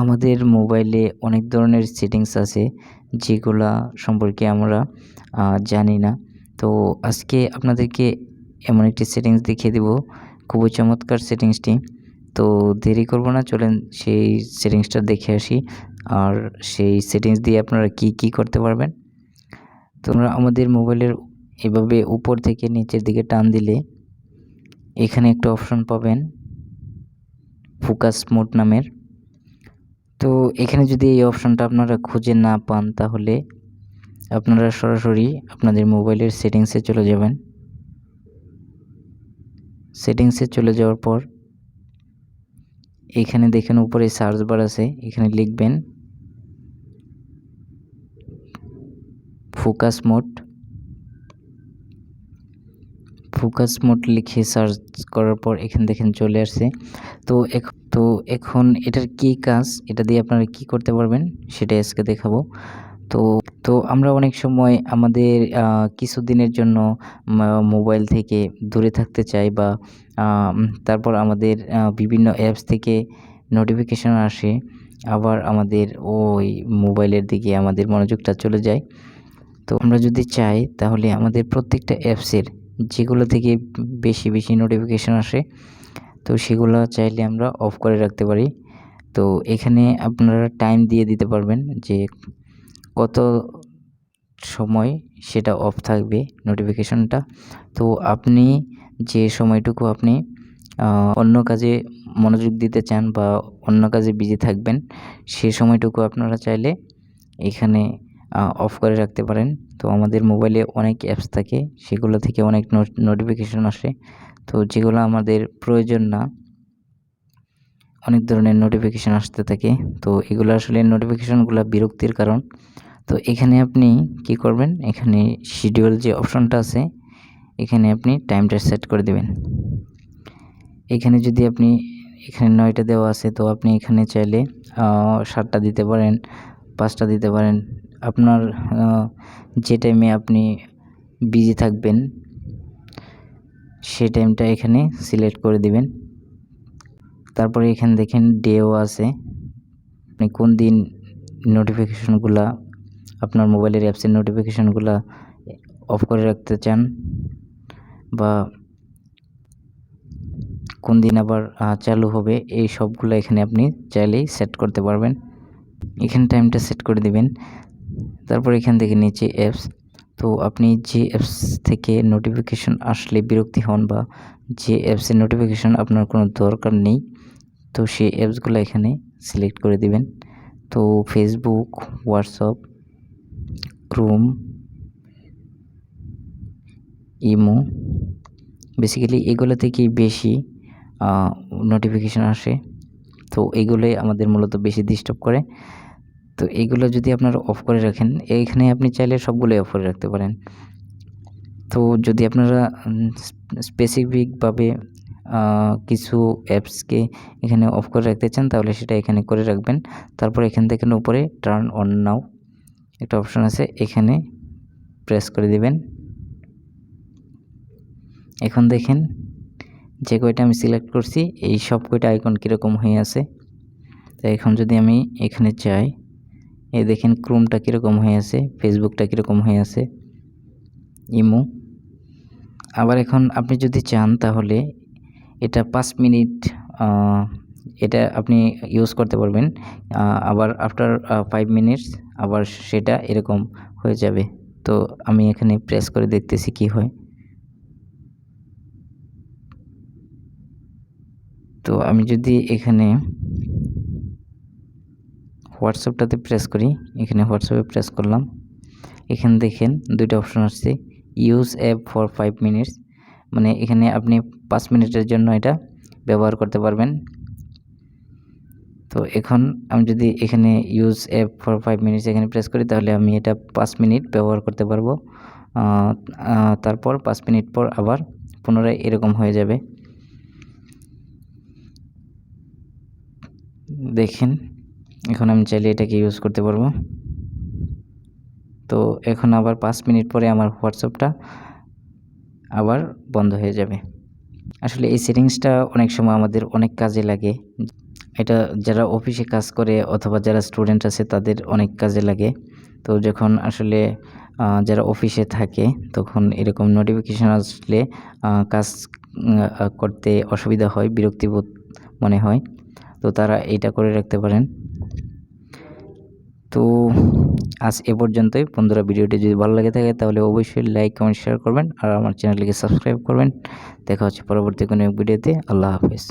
আমাদের মোবাইলে অনেক ধরনের সেটিংস আছে যেগুলা সম্পর্কে আমরা জানি না। তো আজকে আপনাদেরকে এমন একটি সেটিংস দেখিয়ে দেব, খুবই চমৎকার সেটিংসটি। তো দেরি করব না, চলেন সেই সেটিংসটা দেখে আসি। আর সেই সেটিংস দিয়ে আপনারা কি করতে পারবেন। তো আমরা আমাদের মোবাইলের এভাবে উপর থেকে নিচের দিকে টান দিলে এখানে একটা অপশন পাবেন ফোকাস মোড নামের। তো এখানে যদি এই অপশনটা আপনারা খুঁজে না পান তাহলে আপনারা সরাসরি আপনাদের মোবাইলের সেটিংসে চলে যাবেন। সেটিংসে চলে যাওয়ার পর এখানে দেখেন উপরে সার্চ বার আছে, এখানে লিখবেন ফোকাস মোড। ফোকাস মোড লিখে সার্চ করার পর এখানে দেখেন চলে আসছে। তো এখন এটার কি কাজ, এটা দিয়ে আপনারা কি করতে পারবেন সেটাই আজকে দেখাবো। তো আমরা অনেক সময় আমাদের কিছুদিনের জন্য মোবাইল থেকে দূরে থাকতে চাই বা তারপর আমাদের বিভিন্ন অ্যাপস থেকে নোটিফিকেশন আসে, আবার আমাদের ওই মোবাইলের দিকে আমাদের মনোযোগটা চলে যায়। তো আমরা যদি চাই তাহলে আমাদের প্রত্যেকটা অ্যাপসের যেগুলো থেকে বেশি নোটিফিকেশন আসে, তো সেগুলো চাইলে আমরা অফ করে রাখতে পারি। তো এখানে আপনারা টাইম দিয়ে দিতে পারবেন যে কত সময় সেটা অফ থাকবে নোটিফিকেশনটা। তো আপনি যে সময়টুকু আপনি অন্য কাজে মনোযোগ দিতে চান বা অন্য কাজে বিজি থাকবেন, সে সময়টুকু আপনারা চাইলে এখানে অফ করে রাখতে পারেন। তো আমাদের মোবাইলে অনেক অ্যাপস থাকে, সেগুলো থেকে অনেক নোটিফিকেশন আসে। তো যেগুলো আমাদের প্রয়োজন না, অনেক ধরনের নোটিফিকেশন আসতে থাকে। তো এগুলো আসলে নোটিফিকেশনগুলো বিরক্তির কারণ। তো এখানে আপনি কি করবেন, এখানে শিডিউল যে অপশনটা আছে এখানে আপনি টাইমটা সেট করে দেবেন। এখানে যদি আপনি এখানে 9টা দেওয়া আছে, তো আপনি এখানে চাইলে 7টা দিতে পারেন, 5টা দিতে পারেন। আপনার যে টাইমে আপনি বিজি থাকবেন সেই টাইমটা এখানে সিলেক্ট করে দিবেন। তারপরে এখানে দেখেন ডেও আছে, আপনি কোন দিন নোটিফিকেশনগুলা আপনার মোবাইলের অ্যাপসের নোটিফিকেশনগুলা অফ করে রাখতে চান বা কোন দিন আবার চালু হবে, এই সবগুলো এখানে আপনি চাইলেই সেট করতে পারবেন। এখানে টাইমটা সেট করে দিবেন। তারপর এখান থেকে নিচে অ্যাপস, তো আপনি যে অ্যাপস থেকে নোটিফিকেশন আসলে বিরক্তি হন বা যে অ্যাপসের নোটিফিকেশন আপনার কোনো দরকার নেই, তো সেই অ্যাপসগুলো এখানে সিলেক্ট করে দিবেন। তো Facebook, WhatsApp, Chrome, imo, basically এগুলো থেকেই বেশি নোটিফিকেশান আসে। তো এগুলোই আমাদের মূলত বেশি ডিস্টার্ব করে। তো এইগুলো যদি আপনারা অফ করে রাখেন, এইখানে আপনি চাইলে সবগুলোই অফ করে রাখতে পারেন। তো যদি আপনারা স্পেসিফিকভাবে কিছু অ্যাপসকে এখানে অফ করে রাখতে চান তাহলে সেটা এখানে করে রাখবেন। তারপর এখান থেকে উপরে টার্ন অন নাও একটা অপশন আছে, এখানে প্রেস করে দিবেন। এখন দেখেন যে কয়টা আমি সিলেক্ট করছি এই সব কয়টা আইকন কীরকম হয়ে আছে। তো এখন যদি আমি এখানে চাই, এই দেখেন ক্রোমটা কীরকম হয়ে আছে, ফেসবুকটা কীরকম হয়ে আছে, ইমো। আবার এখন আপনি যদি চান তাহলে এটা 5 মিনিট এটা আপনি ইউজ করতে পারবেন। আবার আফটার 5 মিনিটস আবার সেটা এরকম হয়ে যাবে। তো আমি এখানে প্রেস করে দেখতেছি কি হয়। তো আমি যদি এখানে হোয়াটসঅ্যাপটাতে প্রেস করি, এখানে হোয়াটসঅ্যাপে প্রেস করলাম, এখানে দেখেন দুইটা অপশন আসছে, ইউজ অ্যাপ ফর 5 মিনিটস, মানে এখানে আপনি 5 মিনিটের জন্য এটা ব্যবহার করতে পারবেন। তো এখন আমি যদি এখানে ইউজ অ্যাপ ফর 5 মিনিটস এখানে প্রেস করি তাহলে আমি এটা 5 মিনিট ব্যবহার করতে পারবো। তারপর 5 মিনিট পর আবার পুনরায় এরকম হয়ে যাবে। দেখেন এখন আমি চাইলে এটাকে ইউজ করতে পারবো। তো এখন আবার 5 মিনিট পরে আমার হোয়াটসঅ্যাপটা আবার বন্ধ হয়ে যাবে। আসলে এই সেটিংসটা অনেক সময় আমাদের অনেক কাজে লাগে। এটা যারা অফিসে কাজ করে অথবা যারা স্টুডেন্ট আছে তাদের অনেক কাজে লাগে। তো যখন আসলে যারা অফিসে থাকে তখন এরকম নোটিফিকেশন আসলে কাজ করতে অসুবিধা হয়, বিরক্তিবোধ মনে হয়। তো তারা এইটা করে রাখতে পারেন। তো আজ এ পর্যন্তই বন্ধুরা। ভিডিওটি যদি ভালো লাগে থাকে তাহলে অবশ্যই লাইক, কমেন্ট, শেয়ার করবেন আর আমার চ্যানেলটিকে সাবস্ক্রাইব করবেন। দেখা হচ্ছে পরবর্তী কোনো এক ভিডিওতে। আল্লাহ হাফেজ।